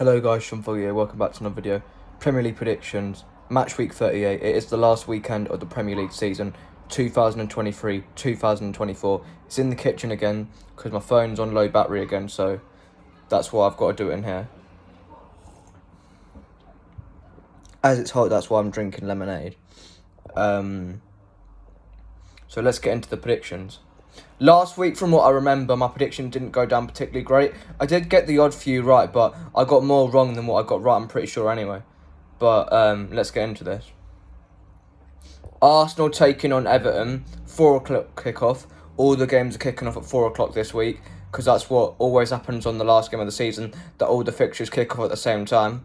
Hello guys, Sean Fogg here, welcome back to another video. Premier League predictions, match week 38, it is the last weekend of the Premier League season, 2023-2024. It's in the kitchen again, because my phone's on low battery again, so that's why I've got to do it in here. As it's hot, that's why I'm drinking lemonade. So let's get into the predictions. Last week, from what I remember, my prediction didn't go down particularly great. I did get the odd few right, but I got more wrong than what I got right, I'm pretty sure anyway. But let's get into this. Arsenal taking on Everton, 4 o'clock kickoff. All the games are kicking off at 4 o'clock this week, because that's what always happens on the last game of the season, that all the fixtures kick off at the same time.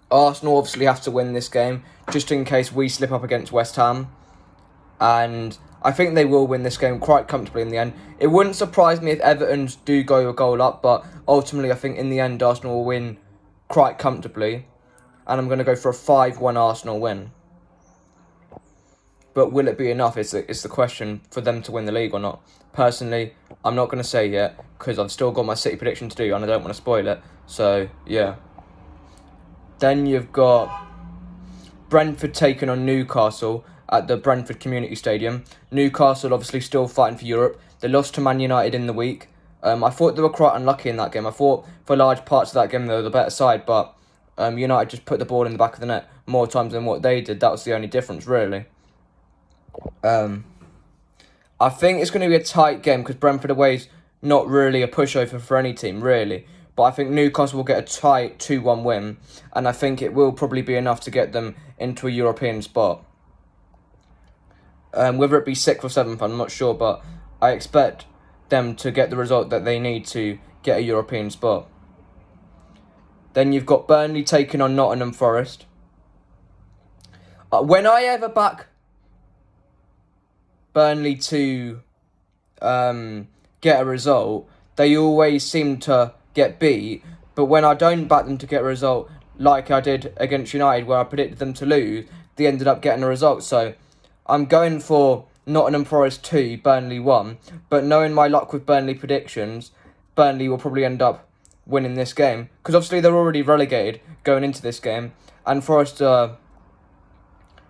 Arsenal obviously have to win this game, just in case we slip up against West Ham. And I think they will win this game quite comfortably in the end. It wouldn't surprise me if Everton do go a goal up, but ultimately I think in the end Arsenal will win quite comfortably. And I'm going to go for a 5-1 Arsenal win. But will it be enough is the question for them to win the league or not. Personally, I'm not going to say yet, because I've still got my City prediction to do and I don't want to spoil it. So, yeah. Then you've got Brentford taking on Newcastle at the Brentford Community Stadium. Newcastle obviously still fighting for Europe. They lost to Man United in the week. I thought they were quite unlucky in that game. I thought for large parts of that game they were the better side, but United just put the ball in the back of the net more times than what they did. That was the only difference, really. I think it's going to be a tight game because Brentford away is not really a pushover for any team, really. But I think Newcastle will get a tight 2-1 win, and I think it will probably be enough to get them into a European spot. Whether it be 6th or 7th, I'm not sure, but I expect them to get the result that they need to get a European spot. Then you've got Burnley taking on Nottingham Forest. When I ever back Burnley to get a result, they always seem to get beat. But when I don't back them to get a result, like I did against United, where I predicted them to lose, they ended up getting a result. So I'm going for Nottingham Forest 2, Burnley 1. But knowing my luck with Burnley predictions, Burnley will probably end up winning this game. Because obviously they're already relegated going into this game. And Forest are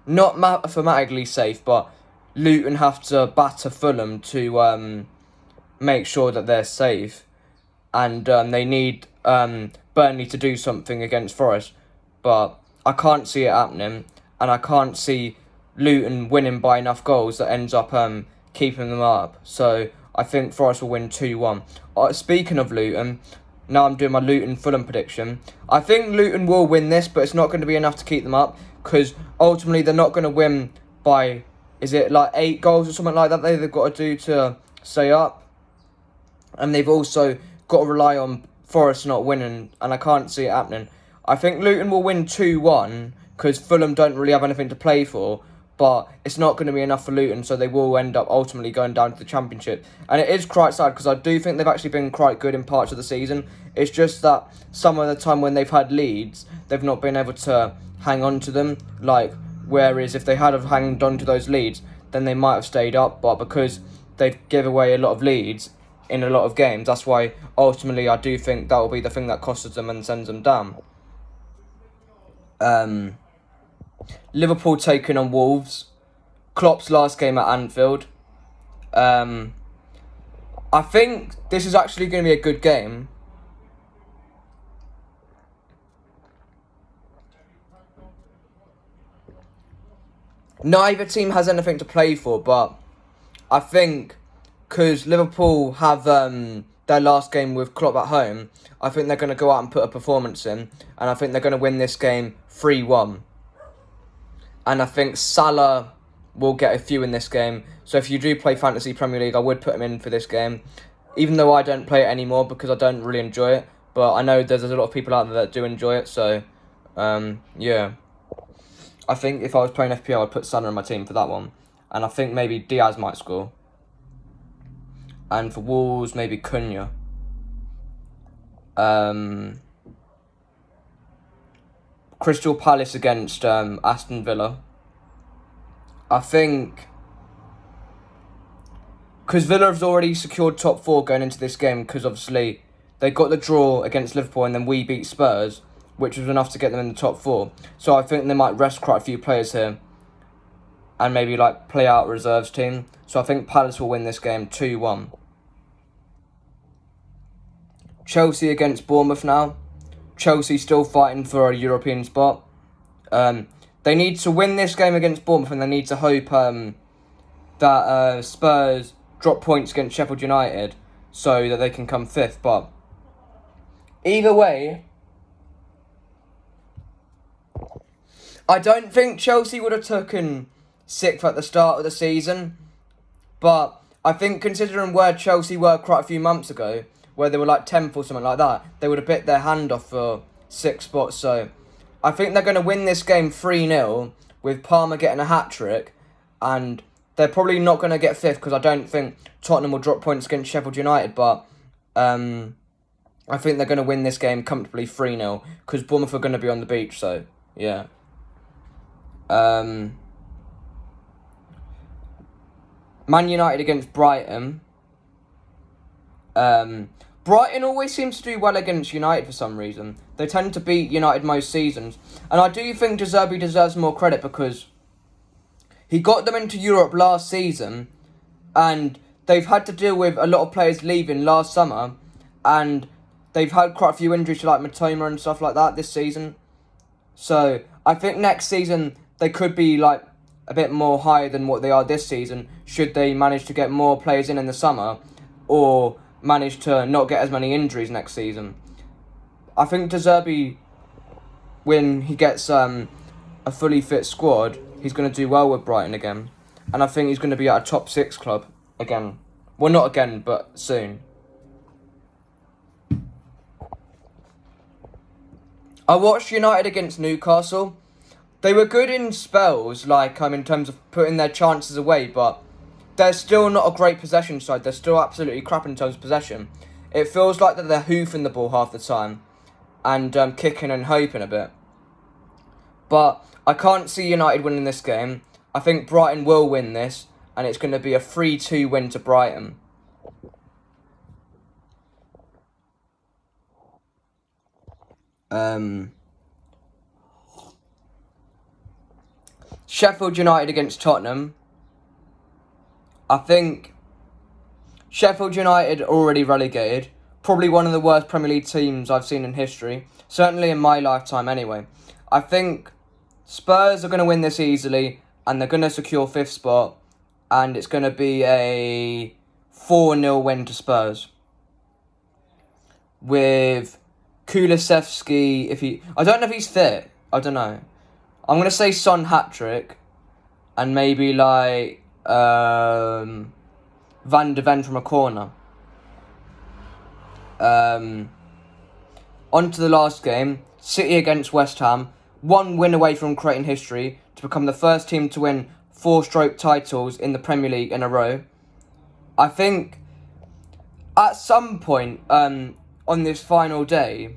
not mathematically safe, but Luton have to batter Fulham to make sure that they're safe. And they need Burnley to do something against Forest. But I can't see it happening. And I can't see Luton winning by enough goals that ends up keeping them up. So I think Forest will win 2-1. Speaking of Luton, now I'm doing my Luton Fulham prediction. I think Luton will win this, but it's not going to be enough to keep them up, because ultimately they're not going to win by, is it like 8 goals or something like that they've got to do to stay up. And they've also got to rely on Forest not winning, and I can't see it happening. I think Luton will win 2-1, because Fulham don't really have anything to play for. But it's not going to be enough for Luton, so they will end up ultimately going down to the Championship. And it is quite sad, because I do think they've actually been quite good in parts of the season. It's just that some of the time when they've had leads, they've not been able to hang on to them. Whereas if they had have hanged on to those leads, then they might have stayed up. But because they've give away a lot of leads in a lot of games, that's why ultimately I do think that will be the thing that costs them and sends them down. Liverpool taking on Wolves. Klopp's last game at Anfield. I think this is actually going to be a good game. Neither team has anything to play for, but I think because Liverpool have their last game with Klopp at home, I think they're going to go out and put a performance in, and I think they're going to win this game 3-1. And I think Salah will get a few in this game. So if you do play Fantasy Premier League, I would put him in for this game. Even though I don't play it anymore because I don't really enjoy it. But I know there's a lot of people out there that do enjoy it. So, yeah. I think if I was playing FPL, I'd put Salah in my team for that one. And I think maybe Diaz might score. And for Wolves, maybe Cunha. Crystal Palace against Aston Villa. I think because Villa has already secured top 4 going into this game, because obviously they got the draw against Liverpool and then we beat Spurs, which was enough to get them in the top 4. So I think they might rest quite a few players here and maybe like play out reserves team. So I think Palace will win this game 2-1. Chelsea against Bournemouth now. Chelsea still fighting for a European spot. They need to win this game against Bournemouth and they need to hope that Spurs drop points against Sheffield United so that they can come 5th. But either way, I don't think Chelsea would have taken 6th at the start of the season. But I think considering where Chelsea were quite a few months ago, where they were like 10th or something like that, they would have bit their hand off for 6 spots. So I think they're going to win this game 3-0 with Palmer getting a hat-trick, and they're probably not going to get 5th because I don't think Tottenham will drop points against Sheffield United, but I think they're going to win this game comfortably 3-0 because Bournemouth are going to be on the beach, so yeah. Man United against Brighton. Brighton always seems to do well against United for some reason. They tend to beat United most seasons. And I do think De Zerbi deserves more credit because he got them into Europe last season and they've had to deal with a lot of players leaving last summer and they've had quite a few injuries to like Matoma and stuff like that this season. So I think next season they could be like a bit more higher than what they are this season should they manage to get more players in the summer or manage to not get as many injuries next season. I think De Zerbi, when he gets a fully fit squad, he's going to do well with Brighton again. And I think he's going to be at a top 6 club again. Well, not again, but soon. I watched United against Newcastle. They were good in spells, like in terms of putting their chances away, but they're still not a great possession side. They're still absolutely crap in terms of possession. It feels like that they're hoofing the ball half the time and kicking and hoping a bit. But I can't see United winning this game. I think Brighton will win this, and it's going to be a 3-2 win to Brighton. Sheffield United against Tottenham. I think Sheffield United are already relegated. Probably one of the worst Premier League teams I've seen in history. Certainly in my lifetime anyway. I think Spurs are going to win this easily and they're going to secure 5th spot. And it's going to be a 4-0 win to Spurs. With Kulusevski, I don't know if he's fit. I don't know. I'm going to say Son hat-trick. And maybe like Van de Ven from a corner. On to the last game. City against West Ham. 1 win away from creating history to become the first team to win 4-stroke titles in the Premier League in a row. I think at some point on this final day,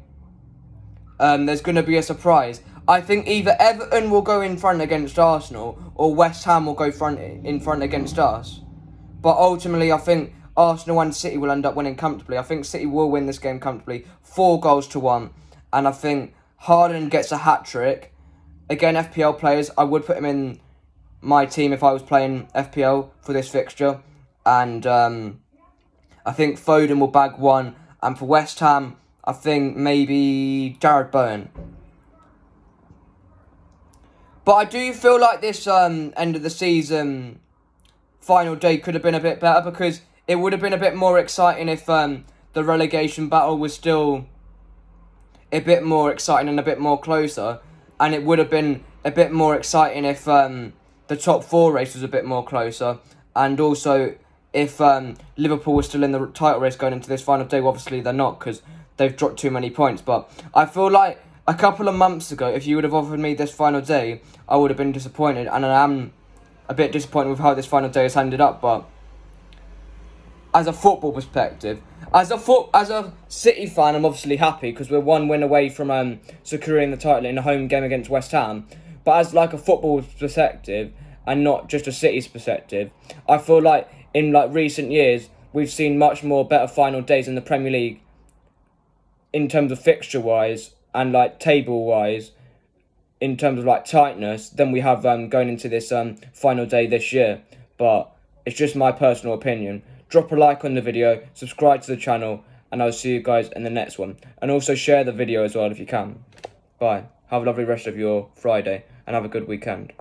there's going to be a surprise. I think either Everton will go in front against Arsenal or West Ham will go in front against us. But ultimately, I think Arsenal and City will end up winning comfortably. I think City will win this game comfortably, 4-1. And I think Haaland gets a hat-trick. Again, FPL players, I would put him in my team if I was playing FPL for this fixture. And I think Foden will bag 1. And for West Ham, I think maybe Jared Bowen. But I do feel like this end of the season final day could have been a bit better because it would have been a bit more exciting if the relegation battle was still a bit more exciting and a bit more closer. And it would have been a bit more exciting if the top 4 race was a bit more closer. And also if Liverpool was still in the title race going into this final day. Well, obviously they're not because they've dropped too many points. But I feel like a couple of months ago, if you would have offered me this final day, I would have been disappointed. And I am a bit disappointed with how this final day has ended up. But as a football perspective, as a City fan, I'm obviously happy because we're 1 win away from securing the title in a home game against West Ham. But as like a football perspective and not just a City's perspective, I feel like in like recent years we've seen much more better final days in the Premier League in terms of fixture wise and like table wise, in terms of like tightness, than we have going into this final day this year. But it's just my personal opinion. Drop a like on the video, subscribe to the channel, and I'll see you guys in the next one. And also share the video as well if you can. Bye. Have a lovely rest of your Friday and have a good weekend.